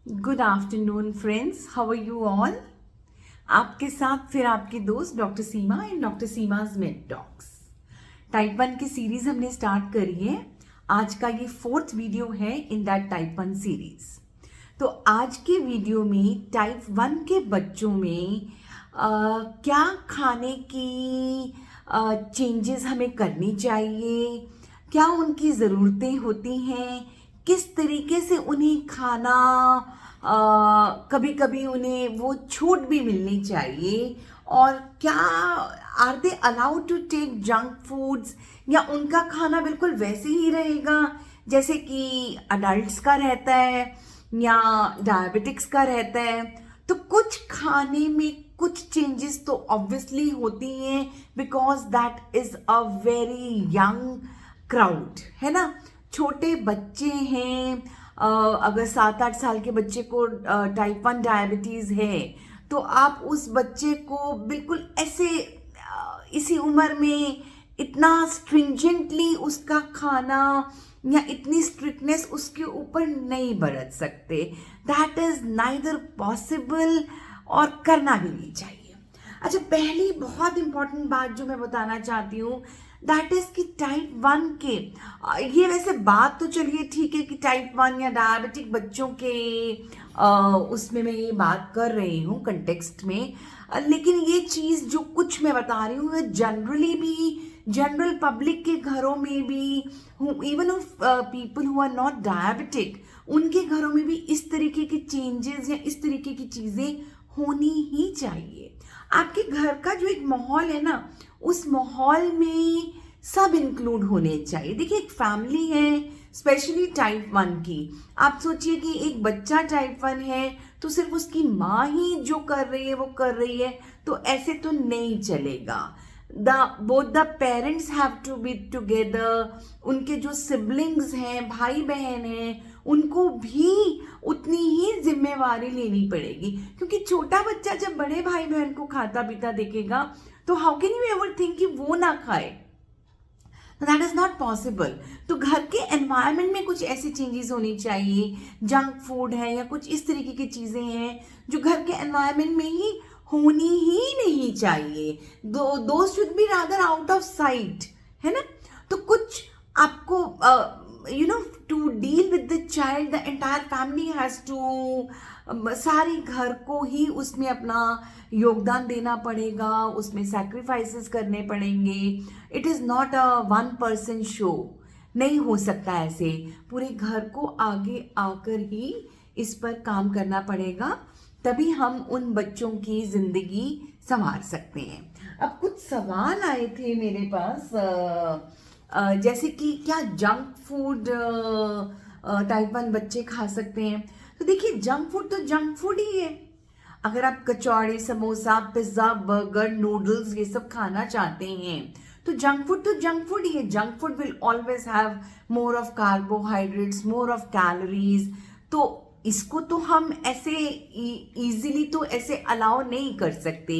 Good afternoon friends, how are you all. आपके साथ फिर आपकी दोस्त doctor Seema in doctor Seema's med talks. Type 1 की सीरीज हमने स्टार्ट करी है। आज का ये 4th वीडियो है इन दैट टाइप 1 सीरीज। तो आज के वीडियो में टाइप 1 के बच्चों में क्या खाने की चेंजेस हमें करनी चाहिए, क्या उनकी ज़रूरतें होती हैं, किस तरीके से उन्हें खाना कभी कभी उन्हें वो छूट भी मिलनी चाहिए, और क्या are they allowed to take junk foods, या उनका खाना बिल्कुल वैसे ही रहेगा जैसे कि अडल्ट्स का रहता है या डायबिटिक्स का रहता है। तो कुछ खाने में कुछ चेंजेस तो ऑब्वियसली होती हैं because that is a very young crowd, है ना। छोटे बच्चे हैं, अगर 7-8 साल के बच्चे को टाइप 1 डायबिटीज़ है तो आप उस बच्चे को बिल्कुल ऐसे इसी उम्र में इतना स्ट्रिंजेंटली उसका खाना या इतनी स्ट्रिक्टनेस उसके ऊपर नहीं बरत सकते। दैट इज़ नाइदर पॉसिबल और करना भी नहीं चाहिए। अच्छा, पहली बहुत इंपॉर्टेंट बात जो मैं बताना चाहती हूँ दैट इज कि टाइप 1 के ये वैसे बात तो चलिए ठीक है कि टाइप 1 या डायबिटिक बच्चों के उसमें मैं ये बात कर रही हूँ कंटेक्स्ट में, लेकिन ये चीज़ जो कुछ मैं बता रही हूँ जनरली भी जनरल पब्लिक के घरों में भी, even people who are not diabetic, उनके घरों में भी इस तरीके के चेंजेस या इस तरीके की चीज़ें होनी ही चाहिए। आपके घर का जो एक माहौल है ना, उस माहौल में सब इंक्लूड होने चाहिए। देखिए, एक फैमिली है स्पेशली टाइप 1 की, आप सोचिए कि एक बच्चा टाइप 1 है तो सिर्फ उसकी माँ ही जो कर रही है वो कर रही है, तो ऐसे तो नहीं चलेगा। Both the parents have to be together. उनके जो सिबलिंग्स हैं, भाई बहन हैं, उनको भी उतनी ही जिम्मेवारी लेनी पड़ेगी, क्योंकि छोटा बच्चा जब बड़े भाई बहन को खाता पीता देखेगा तो how can you ever think कि वो ना खाए। That is not possible. तो घर के एनवायरनमेंट में कुछ ऐसी चेंजेस होनी चाहिए। जंक फूड है या कुछ इस तरीके की चीजें हैं जो घर के एनवायरनमेंट में ही होनी ही नहीं चाहिए। Those should be rather out of sight, है ना। तो कुछ आपको to deal with the child the entire family has to, सारी घर को ही उसमें अपना योगदान देना पड़ेगा, उसमें सैक्रिफाइसेस करने पड़ेंगे। It is not a 1 person show, नहीं हो सकता ऐसे। पूरे घर को आगे आकर ही इस पर काम करना पड़ेगा, तभी हम उन बच्चों की जिंदगी संवार सकते हैं। अब कुछ सवाल आए थे मेरे पास, जैसे कि क्या जंक फूड टाइप 1 बच्चे खा सकते हैं। तो देखिए, जंक फूड तो जंक फूड ही है। अगर आप कचौड़ी, समोसा, पिज्ज़ा, बर्गर, नूडल्स ये सब खाना चाहते हैं तो जंक फूड ही है। Junk food will always have more of carbohydrates, more of calories. तो इसको तो हम ऐसे इजीली तो ऐसे अलाउ नहीं कर सकते।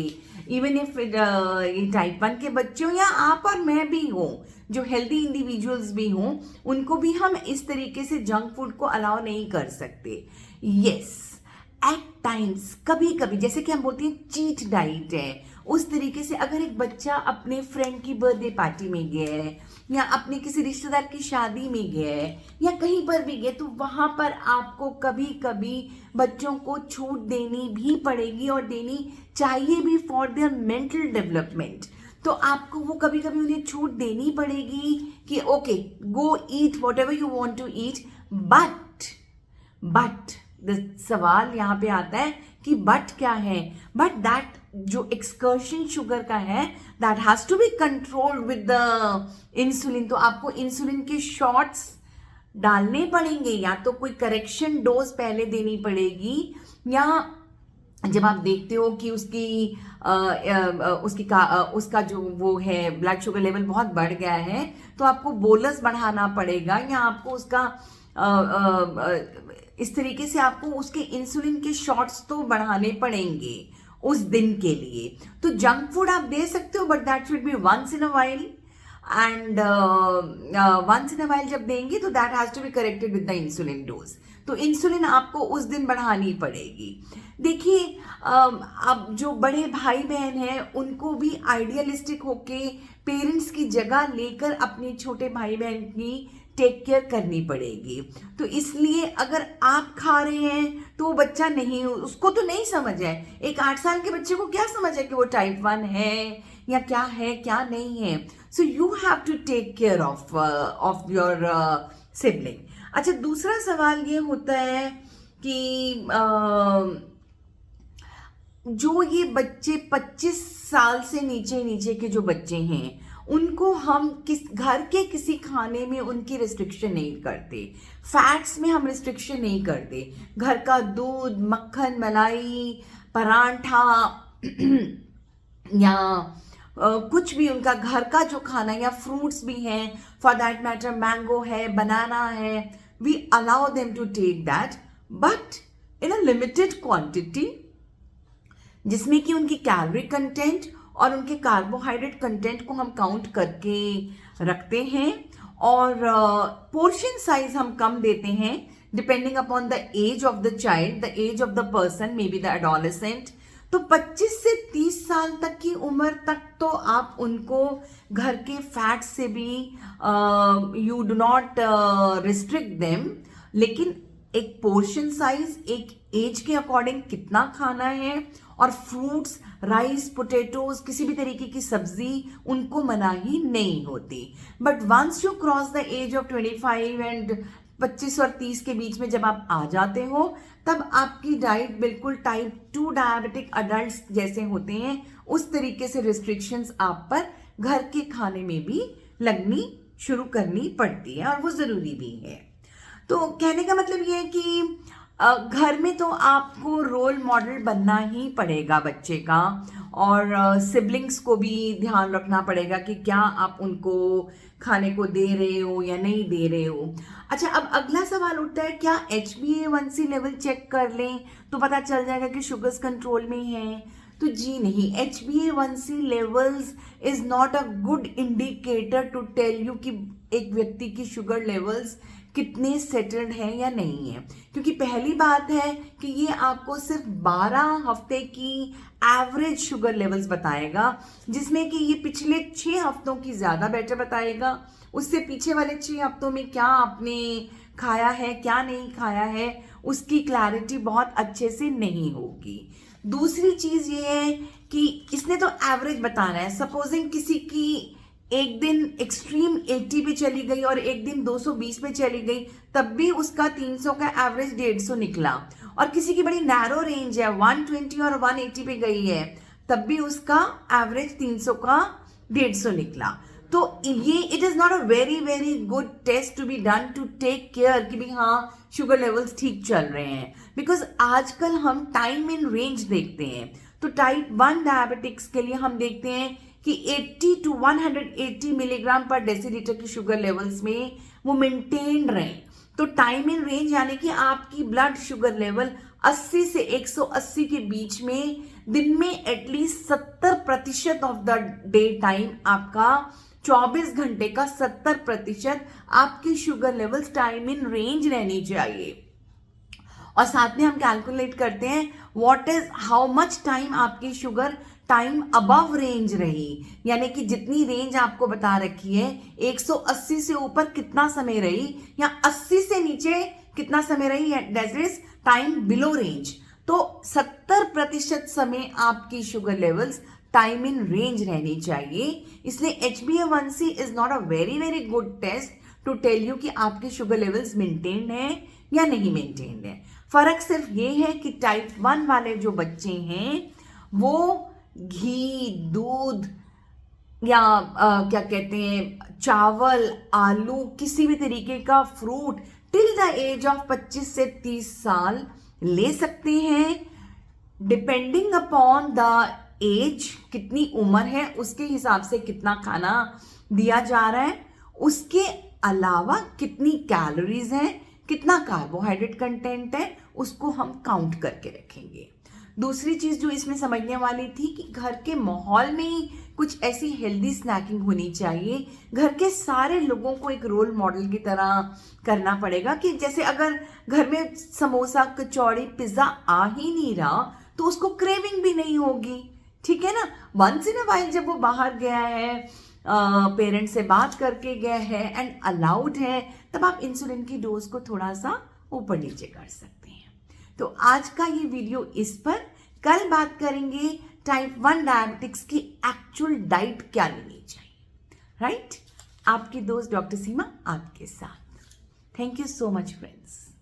इवन इफ ये टाइप 1 के बच्चे हो या आप और मैं भी हो, जो हेल्दी इंडिविजुअल्स भी हों, उनको भी हम इस तरीके से जंक फूड को अलाउ नहीं कर सकते। यस, एट टाइम्स कभी कभी, जैसे कि हम बोलते हैं चीट डाइट है, उस तरीके से अगर एक बच्चा अपने फ्रेंड की बर्थडे पार्टी में गया है या अपने किसी रिश्तेदार की शादी में गया है या कहीं पर भी गया, तो वहाँ पर आपको कभी कभी बच्चों को छूट देनी भी पड़ेगी और देनी चाहिए भी फॉर देयर मेंटल डेवलपमेंट। तो आपको वो कभी कभी उन्हें छूट देनी पड़ेगी कि okay, go eat whatever you want to eat, but सवाल यहाँ पे आता है कि बट क्या है। बट दैट जो एक्सकर्शन शुगर का है that has to be controlled with the insulin. तो आपको इंसुलिन के शॉट्स डालने पड़ेंगे, या तो कोई करेक्शन डोज पहले देनी पड़ेगी, या जब आप देखते हो कि उसका जो वो है ब्लड शुगर लेवल बहुत बढ़ गया है, तो आपको बोलस बढ़ाना पड़ेगा, या आपको उसका इस तरीके से आपको उसके इंसुलिन के शॉट्स तो बढ़ाने पड़ेंगे उस दिन के लिए। तो जंक फूड आप दे सकते हो, but that should be once in a while, and once in a while जब देंगे तो that has to be corrected with the insulin dose. तो इंसुलिन आपको उस दिन बढ़ानी पड़ेगी। देखिए, अब जो बड़े भाई बहन हैं उनको भी आइडियलिस्टिक होके पेरेंट्स की जगह लेकर अपने छोटे भाई बहन की टेक केयर करनी पड़ेगी। तो इसलिए अगर आप खा रहे हैं तो वो बच्चा नहीं, उसको तो नहीं समझ है। एक 8 साल के बच्चे को क्या समझ है कि वो टाइप 1 है या क्या है क्या नहीं है। So you have to take care of your sibling. अच्छा, दूसरा सवाल ये होता है कि जो ये बच्चे 25 साल से नीचे के जो बच्चे हैं उनको हम घर के किसी खाने में उनकी रिस्ट्रिक्शन नहीं करते, फैट्स में हम रिस्ट्रिक्शन नहीं करते। घर का दूध, मक्खन, मलाई, परांठा या कुछ भी उनका घर का जो खाना, या फ्रूट्स भी हैं, फॉर दैट मैटर मैंगो है, बनाना है, we allow them to take that, but in a limited quantity, जिसमें कि उनकी कैलोरी कंटेंट और उनके कार्बोहाइड्रेट कंटेंट को हम काउंट करके रखते हैं। और पोर्शन साइज हम कम देते हैं depending upon the age of the child, the age of the person, may be the adolescent. तो 25 से 30 साल तक की उम्र तक तो आप उनको घर के फैट से भी you do not restrict them, लेकिन एक पोर्शन साइज, एक एज के अकॉर्डिंग कितना खाना है, और फ्रूट्स, राइस, पोटैटोज, किसी भी तरीके की सब्जी उनको मनाही नहीं होती। But once you cross the age of 25 and 25 और 30 के बीच में जब आप आ जाते हो, तब आपकी डाइट बिल्कुल टाइप 2 डायबिटिक अडल्ट्स जैसे होते हैं, उस तरीके से रिस्ट्रिक्शंस आप पर घर के खाने में भी लगनी शुरू करनी पड़ती है, और वो ज़रूरी भी है। तो कहने का मतलब ये है कि घर में तो आपको रोल मॉडल बनना ही पड़ेगा बच्चे का, और सिबलिंग्स को भी ध्यान रखना पड़ेगा कि क्या आप उनको खाने को दे रहे हो या नहीं दे रहे हो। अच्छा, अब अगला सवाल उठता है, क्या HbA1c लेवल चेक कर लें तो पता चल जाएगा कि शुगर्स कंट्रोल में है? तो जी नहीं, HbA1c levels is not a good indicator to tell you कि एक व्यक्ति की शुगर लेवल्स कितने सेटल्ड हैं या नहीं है, क्योंकि पहली बात है कि ये आपको सिर्फ 12 हफ्ते की एवरेज शुगर लेवल्स बताएगा, जिसमें कि ये पिछले 6 हफ्तों की ज़्यादा बेटर बताएगा। उससे पीछे वाले 6 हफ्तों में क्या आपने खाया है, क्या नहीं खाया है, उसकी क्लैरिटी बहुत अच्छे से नहीं होगी। दूसरी चीज़ ये है कि इसने तो एवरेज बताना है। सपोजिंग किसी की एक दिन एक्सट्रीम 80 पे चली गई और एक दिन 220 पे चली गई, तब भी उसका 300 का एवरेज 150 निकला, और किसी की बड़ी नैरो रेंज है, 120 और 180 पे गई है, तब भी उसका एवरेज 300 का 150 निकला। तो ये it is not a very very good test to be done to take care कि भी हाँ शुगर लेवल्स ठीक चल रहे हैं, बिकॉज आजकल हम टाइम इन रेंज देखते हैं। तो टाइप 1 डायबिटिक्स के लिए हम देखते हैं कि 80 to 180 मिलीग्राम पर डेसीलीटर की शुगर लेवल्स में वो मेंटेन रहे। तो टाइम इन रेंज यानी कि आपकी ब्लड शुगर लेवल 80 से 180 के बीच में दिन में at least 70% of the day time, आपका 24 घंटे का 70% आपकी sugar levels time in range रहनी चाहिए। और साथ में हम कैलकुलेट करते हैं what is how much time आपकी शुगर टाइम अबव रेंज रही, यानी कि जितनी रेंज आपको बता रखी है 180 से ऊपर कितना समय रही, या 80 से नीचे कितना समय रही, that is time below range. तो 70% समय आपकी sugar levels time in range रहनी चाहिए। इसलिए HbA1c is not a very very good test to tell you कि आपके शुगर लेवल्स मेंटेन्ड है या नहीं मेंटेन्ड है। फर्क सिर्फ ये है कि टाइप 1 वाले जो बच्चे हैं वो घी, दूध या क्या कहते हैं, चावल, आलू, किसी भी तरीके का fruit till the age of 25 से 30 साल ले सकते हैं, डिपेंडिंग अपॉन द एज, कितनी उम्र है उसके हिसाब से कितना खाना दिया जा रहा है, उसके अलावा कितनी कैलोरीज हैं, कितना कार्बोहाइड्रेट कंटेंट है, उसको हम काउंट करके रखेंगे। दूसरी चीज जो इसमें समझने वाली थी कि घर के माहौल में ही कुछ ऐसी हेल्दी स्नैकिंग होनी चाहिए। घर के सारे लोगों को एक रोल मॉडल की तरह करना पड़ेगा कि जैसे अगर घर में समोसा, कचौड़ी, पिज्ज़ा आ ही नहीं रहा तो उसको क्रेविंग भी नहीं होगी, ठीक है ना। वंस इन अ वाइल जब वो बाहर गया है, पेरेंट्स से बात करके गया है एंड अलाउड है, तब आप इंसुलिन की डोज को थोड़ा सा ऊपर नीचे कर सकते हैं। तो आज का ये वीडियो इस पर, कल बात करेंगे टाइप 1 डायबिटिक्स की एक्चुअल डाइट क्या लेनी चाहिए, राइट। आपकी दोस्त डॉक्टर सीमा आपके साथ। Thank you so much friends.